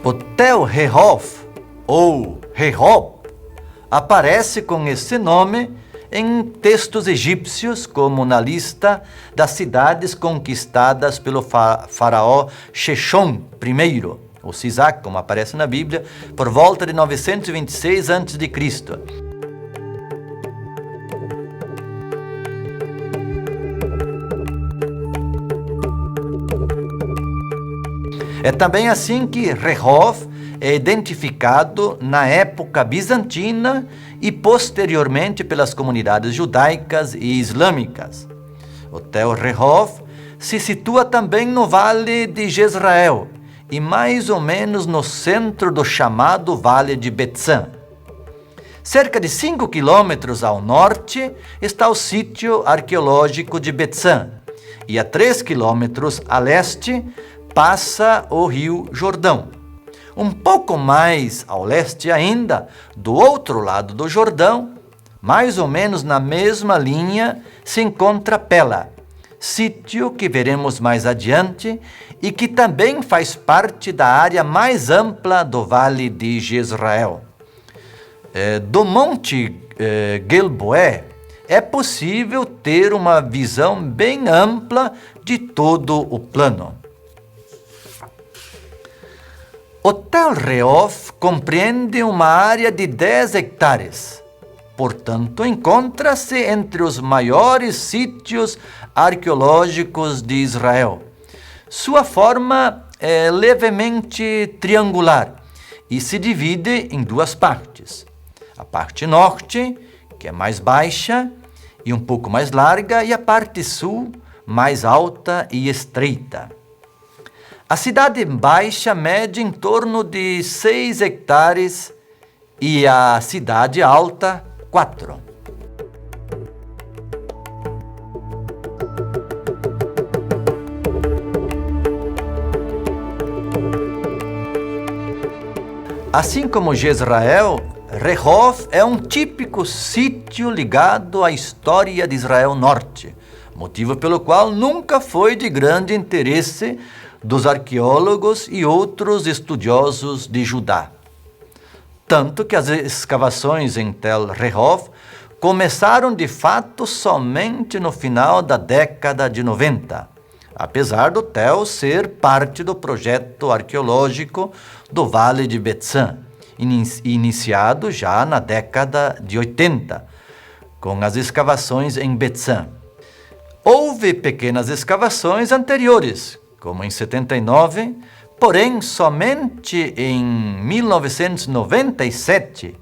O Tel Rehov, ou Rehob, aparece com esse nome em textos egípcios, como na lista das cidades conquistadas pelo faraó Sheshon I, ou Sisac, como aparece na Bíblia, por volta de 926 a.C. É também assim que Rehov é identificado na época bizantina e posteriormente pelas comunidades judaicas e islâmicas. O Tel Rehov se situa também no Vale de Jezreel e mais ou menos no centro do chamado Vale de Betzan. Cerca de 5 quilômetros ao norte está o sítio arqueológico de Betzan e a 3 quilômetros a leste passa o rio Jordão. Um pouco mais ao leste ainda, do outro lado do Jordão, mais ou menos na mesma linha, se encontra Pela, sítio que veremos mais adiante e que também faz parte da área mais ampla do Vale de Jezreel. Do Monte Gilboé é possível ter uma visão bem ampla de todo o plano. O Tel Rehov compreende uma área de 10 hectares, portanto, encontra-se entre os maiores sítios arqueológicos de Israel. Sua forma é levemente triangular e se divide em duas partes. A parte norte, que é mais baixa e um pouco mais larga, e a parte sul, mais alta e estreita. A cidade baixa mede em torno de 6 hectares e a cidade alta, 4. Assim como Jezreel, Rehov é um típico sítio ligado à história de Israel Norte, motivo pelo qual nunca foi de grande interesse dos arqueólogos e outros estudiosos de Judá. Tanto que as escavações em Tel Rehov começaram de fato somente no final da década de 90, apesar do Tel ser parte do projeto arqueológico do Vale de Betzan, iniciado já na década de 80, com as escavações em Betzan. Houve pequenas escavações anteriores, como em 79, porém somente em 1997,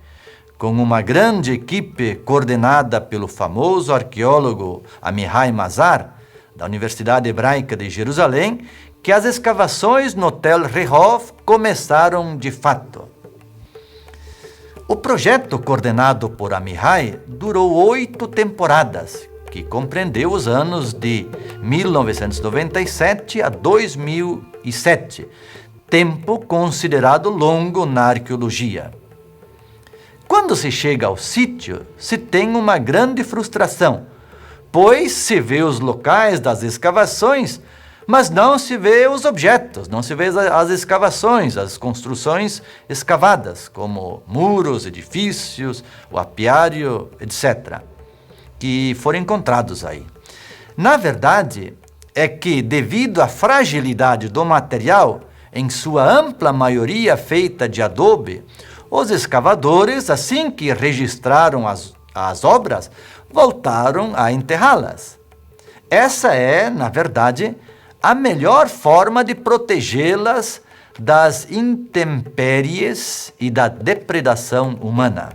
com uma grande equipe coordenada pelo famoso arqueólogo Amihai Mazar, da Universidade Hebraica de Jerusalém, que as escavações no Tel Rehov começaram de fato. O projeto coordenado por Amihai durou 8 temporadas, que compreendeu os anos de 1997 a 2007, tempo considerado longo na arqueologia. Quando se chega ao sítio, se tem uma grande frustração, pois se vê os locais das escavações, mas não se vê os objetos, não se vê as escavações, as construções escavadas, como muros, edifícios, o apiário, etc., que foram encontrados aí. Na verdade, é que devido à fragilidade do material, em sua ampla maioria feita de adobe, os escavadores, assim que registraram as obras, voltaram a enterrá-las. Essa é, na verdade, a melhor forma de protegê-las das intempéries e da depredação humana.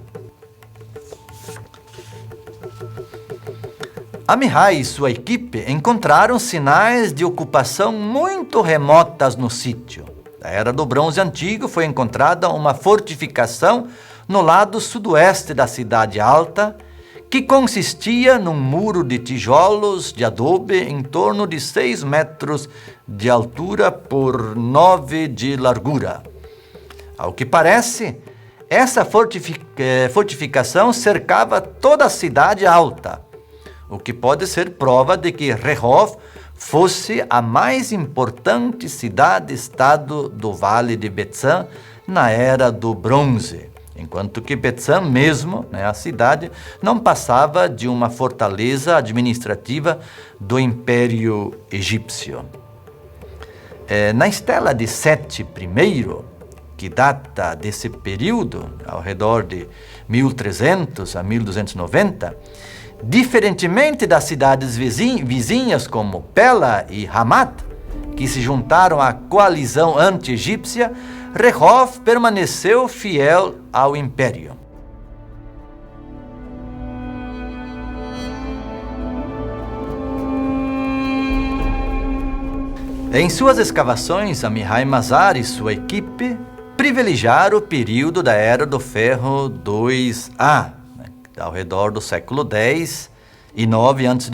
Amihai e sua equipe encontraram sinais de ocupação muito remotas no sítio. Da Era do Bronze Antigo foi encontrada uma fortificação no lado sudoeste da cidade alta, que consistia num muro de tijolos de adobe em torno de 6 metros de altura por 9 de largura. Ao que parece, essa fortificação cercava toda a cidade alta, o que pode ser prova de que Rehov fosse a mais importante cidade-estado do Vale de Betzã na Era do Bronze, enquanto que Betzã mesmo, a cidade, não passava de uma fortaleza administrativa do Império Egípcio. Na estela de Sete I, que data desse período, ao redor de 1300 a 1290, diferentemente das cidades vizinhas como Pela e Hamat, que se juntaram à coalizão anti-egípcia, Rehob permaneceu fiel ao império. Em suas escavações, Amihai Mazar e sua equipe privilegiaram o período da Era do Ferro 2A, ao redor do século X e 9 a.C.,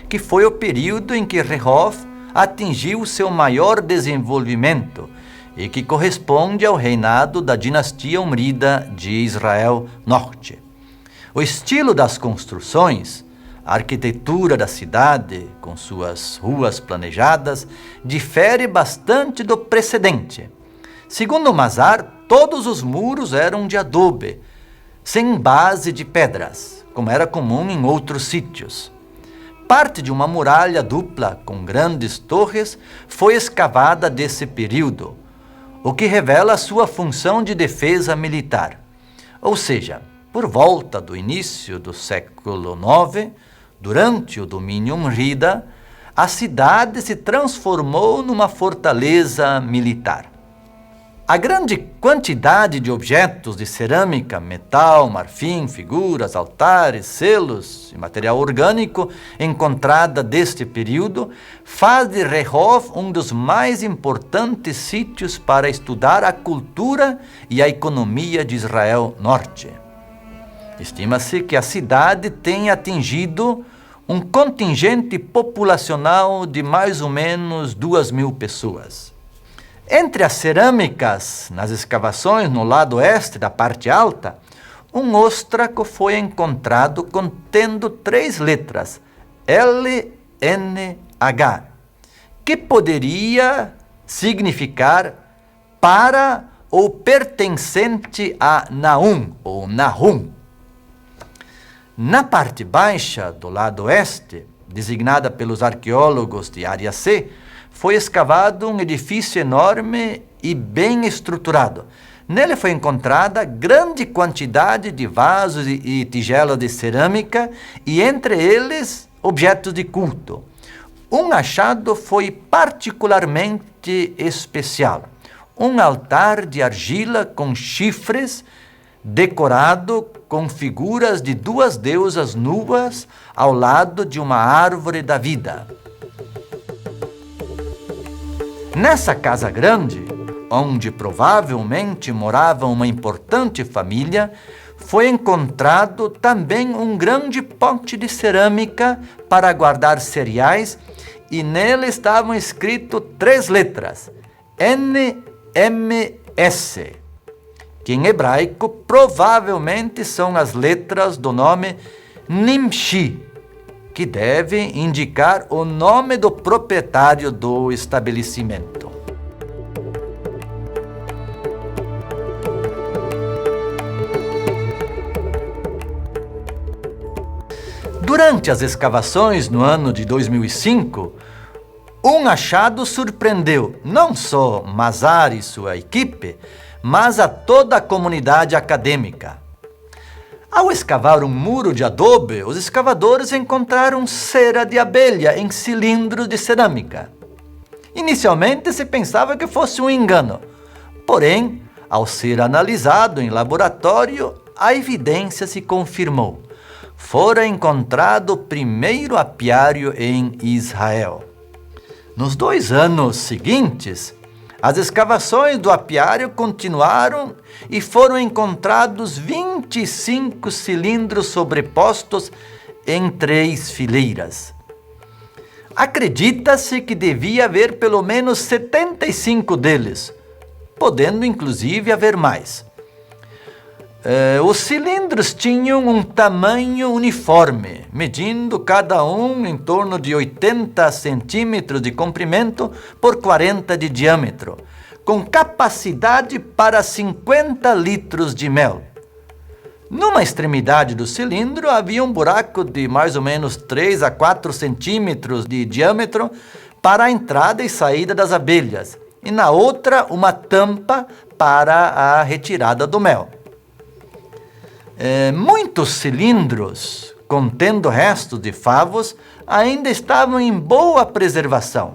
que foi o período em que Rehob atingiu seu maior desenvolvimento e que corresponde ao reinado da dinastia Umrida de Israel Norte. O estilo das construções, a arquitetura da cidade, com suas ruas planejadas, difere bastante do precedente. Segundo Mazar, todos os muros eram de adobe, sem base de pedras, como era comum em outros sítios. Parte de uma muralha dupla com grandes torres foi escavada desse período, o que revela sua função de defesa militar. Ou seja, por volta do início do século IX, durante o domínio Umrida, a cidade se transformou numa fortaleza militar. A grande quantidade de objetos de cerâmica, metal, marfim, figuras, altares, selos e material orgânico encontrada deste período faz de Rehob um dos mais importantes sítios para estudar a cultura e a economia de Israel Norte. Estima-se que a cidade tenha atingido um contingente populacional de mais ou menos 2.000 pessoas. Entre as cerâmicas, nas escavações no lado oeste da parte alta, um óstraco foi encontrado contendo 3 letras, LNH, que poderia significar para ou pertencente a Naum ou Nahum. Na parte baixa do lado oeste, designada pelos arqueólogos de área C, foi escavado um edifício enorme e bem estruturado. Nele foi encontrada grande quantidade de vasos e tigelas de cerâmica e, entre eles, objetos de culto. Um achado foi particularmente especial. Um altar de argila com chifres, decorado com figuras de 2 deusas nuas ao lado de uma árvore da vida. Nessa casa grande, onde provavelmente morava uma importante família, foi encontrado também um grande pote de cerâmica para guardar cereais e nele estavam escritas 3 letras, NMS, que em hebraico provavelmente são as letras do nome Nimshi, que deve indicar o nome do proprietário do estabelecimento. Durante as escavações no ano de 2005, um achado surpreendeu não só Mazar e sua equipe, mas a toda a comunidade acadêmica. Ao escavar um muro de adobe, os escavadores encontraram cera de abelha em cilindros de cerâmica. Inicialmente se pensava que fosse um engano, porém, ao ser analisado em laboratório, a evidência se confirmou. Fora encontrado o primeiro apiário em Israel. Nos 2 anos seguintes, as escavações do apiário continuaram e foram encontrados 25 cilindros sobrepostos em 3 fileiras. Acredita-se que devia haver pelo menos 75 deles, podendo inclusive haver mais. Os cilindros tinham um tamanho uniforme, medindo cada um em torno de 80 centímetros de comprimento por 40 de diâmetro, com capacidade para 50 litros de mel. Numa extremidade do cilindro havia um buraco de mais ou menos 3 a 4 centímetros de diâmetro para a entrada e saída das abelhas, e na outra uma tampa para a retirada do mel. Muitos cilindros contendo restos de favos ainda estavam em boa preservação.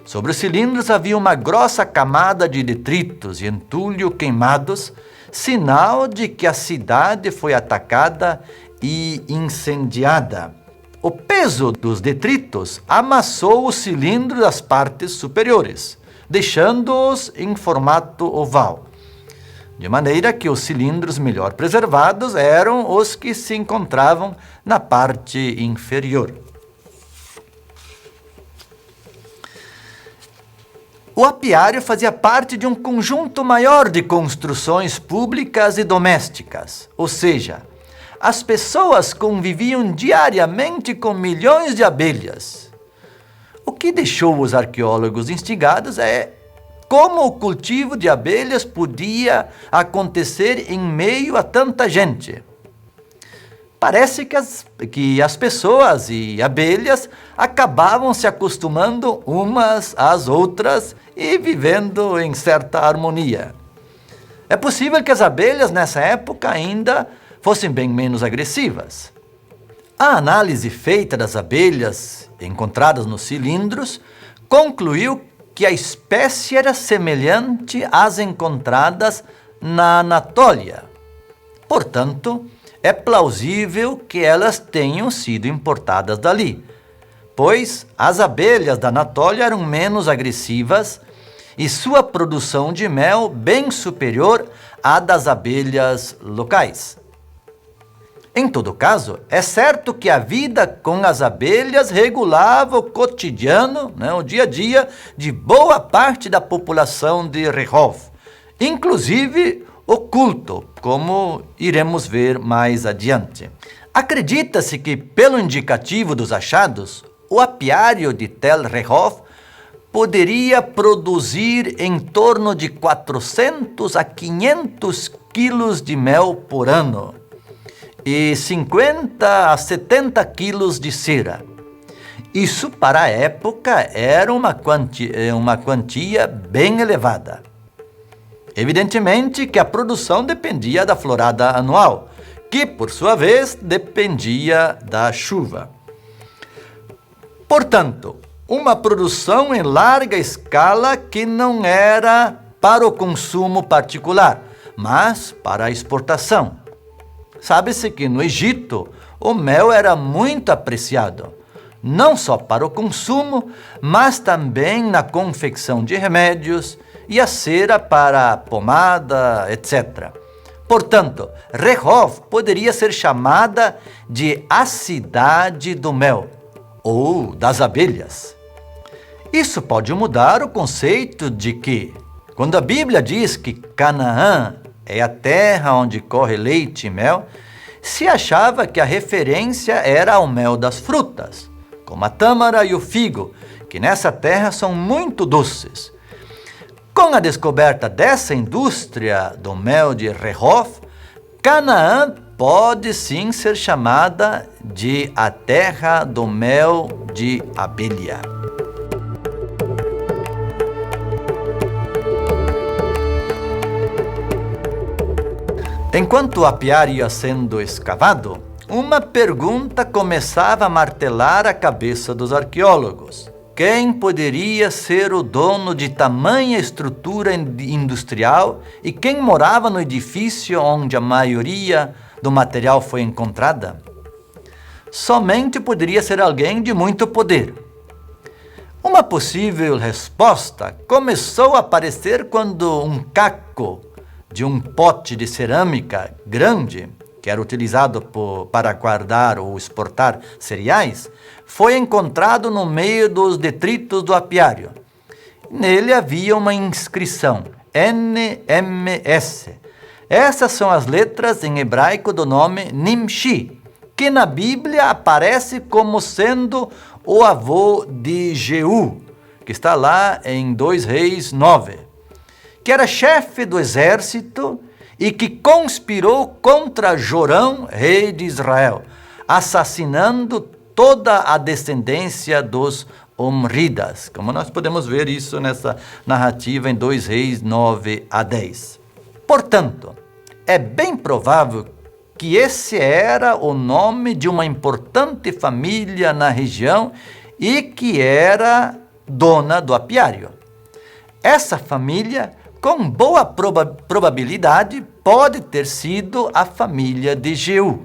Sobre os cilindros havia uma grossa camada de detritos e entulho queimados, sinal de que a cidade foi atacada e incendiada. O peso dos detritos amassou o cilindro das partes superiores, deixando-os em formato oval. De maneira que os cilindros melhor preservados eram os que se encontravam na parte inferior. O apiário fazia parte de um conjunto maior de construções públicas e domésticas, ou seja, as pessoas conviviam diariamente com milhões de abelhas. O que deixou os arqueólogos instigados é como o cultivo de abelhas podia acontecer em meio a tanta gente. Parece que as pessoas e abelhas acabavam se acostumando umas às outras e vivendo em certa harmonia. É possível que as abelhas nessa época ainda fossem bem menos agressivas. A análise feita das abelhas encontradas nos cilindros concluiu que a espécie era semelhante às encontradas na Anatólia. Portanto, é plausível que elas tenham sido importadas dali, pois as abelhas da Anatólia eram menos agressivas e sua produção de mel bem superior à das abelhas locais. Em todo caso, é certo que a vida com as abelhas regulava o cotidiano, o dia a dia de boa parte da população de Rehov, inclusive o culto, como iremos ver mais adiante. Acredita-se que, pelo indicativo dos achados, o apiário de Tel Rehov poderia produzir em torno de 400 a 500 quilos de mel por ano e 50 a 70 quilos de cera. Isso, para a época, era uma quantia bem elevada. Evidentemente que a produção dependia da florada anual, que, por sua vez, dependia da chuva. Portanto, uma produção em larga escala que não era para o consumo particular, mas para a exportação. Sabe-se que no Egito o mel era muito apreciado, não só para o consumo, mas também na confecção de remédios e a cera para pomada, etc. Portanto, Rehov poderia ser chamada de a cidade do mel, ou das abelhas. Isso pode mudar o conceito de que, quando a Bíblia diz que Canaã é a terra onde corre leite e mel, se achava que a referência era ao mel das frutas, como a tâmara e o figo, que nessa terra são muito doces. Com a descoberta dessa indústria do mel de Rehov, Canaã pode sim ser chamada de a terra do mel de abelha. Enquanto o apiário ia sendo escavado, uma pergunta começava a martelar a cabeça dos arqueólogos. Quem poderia ser o dono de tamanha estrutura industrial e quem morava no edifício onde a maioria do material foi encontrada? Somente poderia ser alguém de muito poder. Uma possível resposta começou a aparecer quando um caco de um pote de cerâmica grande, que era utilizado para guardar ou exportar cereais, foi encontrado no meio dos detritos do apiário. Nele havia uma inscrição, NMS, Essas são as letras em hebraico do nome Nimshi, que na Bíblia aparece como sendo o avô de Jeú, que está lá em 2 Reis 9, que era chefe do exército e que conspirou contra Jorão, rei de Israel, assassinando toda a descendência dos Omridas, como nós podemos ver isso nessa narrativa em 2 Reis 9 a 10. Portanto, é bem provável que esse era o nome de uma importante família na região e que era dona do apiário. Essa família, com boa probabilidade, pode ter sido a família de Jeú.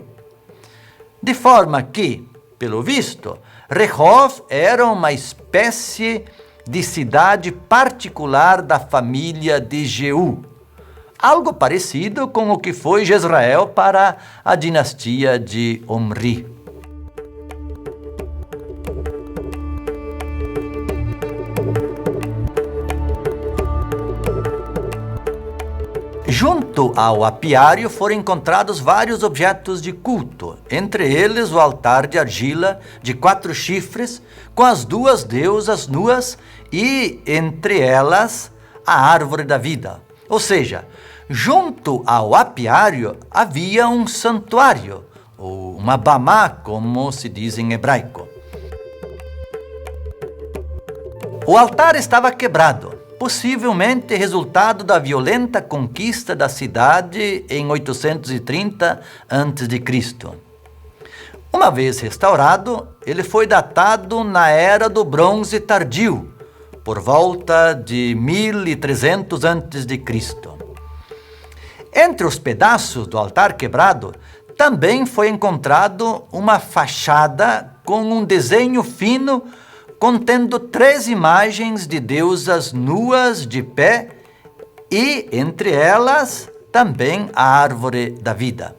De forma que, pelo visto, Rehov era uma espécie de cidade particular da família de Jeú. Algo parecido com o que foi Jezreel para a dinastia de Omri. Junto ao apiário foram encontrados vários objetos de culto, entre eles o altar de argila de 4 chifres, com as 2 deusas nuas e, entre elas, a árvore da vida. Ou seja, junto ao apiário havia um santuário, ou uma bamá, como se diz em hebraico. O altar estava quebrado, possivelmente resultado da violenta conquista da cidade em 830 a.C. Uma vez restaurado, ele foi datado na Era do Bronze Tardio, por volta de 1300 a.C. Entre os pedaços do altar quebrado, também foi encontrado uma fachada com um desenho fino contendo 3 imagens de deusas nuas de pé e, entre elas, também a árvore da vida.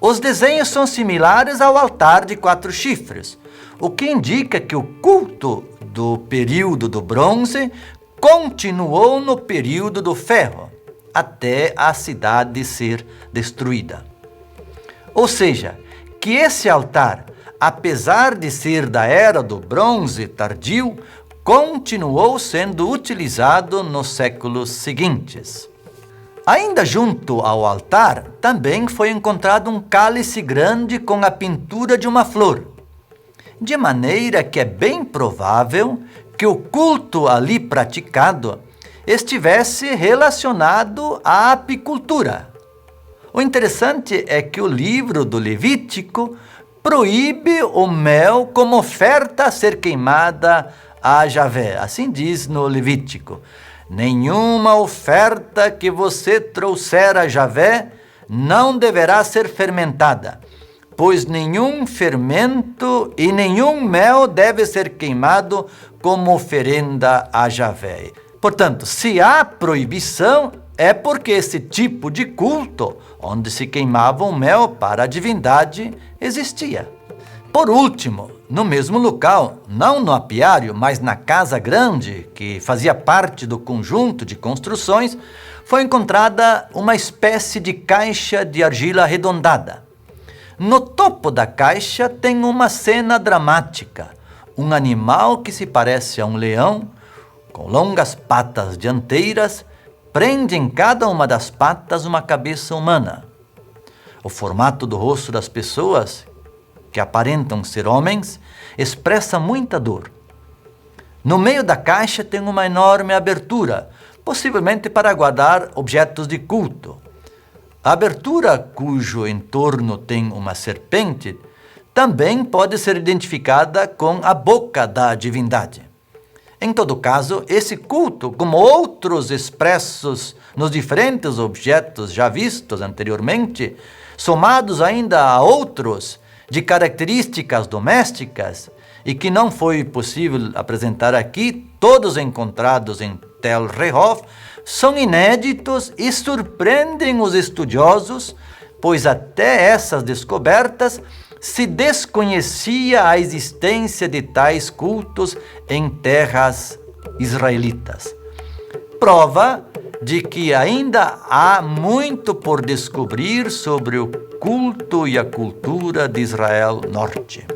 Os desenhos são similares ao altar de 4 chifres, o que indica que o culto do período do bronze continuou no período do ferro, até a cidade ser destruída. Ou seja, que esse altar, apesar de ser da Era do Bronze Tardio, continuou sendo utilizado nos séculos seguintes. Ainda junto ao altar, também foi encontrado um cálice grande com a pintura de uma flor, de maneira que é bem provável que o culto ali praticado estivesse relacionado à apicultura. O interessante é que o livro do Levítico proíbe o mel como oferta a ser queimada a Javé. Assim diz no Levítico: nenhuma oferta que você trouxer a Javé não deverá ser fermentada, pois nenhum fermento e nenhum mel deve ser queimado como oferenda a Javé. Portanto, se há proibição, é porque esse tipo de culto, onde se queimava o mel para a divindade, existia. Por último, no mesmo local, não no apiário, mas na casa grande, que fazia parte do conjunto de construções, foi encontrada uma espécie de caixa de argila arredondada. No topo da caixa tem uma cena dramática, um animal que se parece a um leão, com longas patas dianteiras, prende em cada uma das patas uma cabeça humana. O formato do rosto das pessoas, que aparentam ser homens, expressa muita dor. No meio da caixa tem uma enorme abertura, possivelmente para guardar objetos de culto. A abertura, cujo entorno tem uma serpente, também pode ser identificada com a boca da divindade. Em todo caso, esse culto, como outros expressos nos diferentes objetos já vistos anteriormente, somados ainda a outros de características domésticas e que não foi possível apresentar aqui, todos encontrados em Tel Rehov, são inéditos e surpreendem os estudiosos, pois até essas descobertas se desconhecia a existência de tais cultos em terras israelitas. Prova de que ainda há muito por descobrir sobre o culto e a cultura de Israel Norte.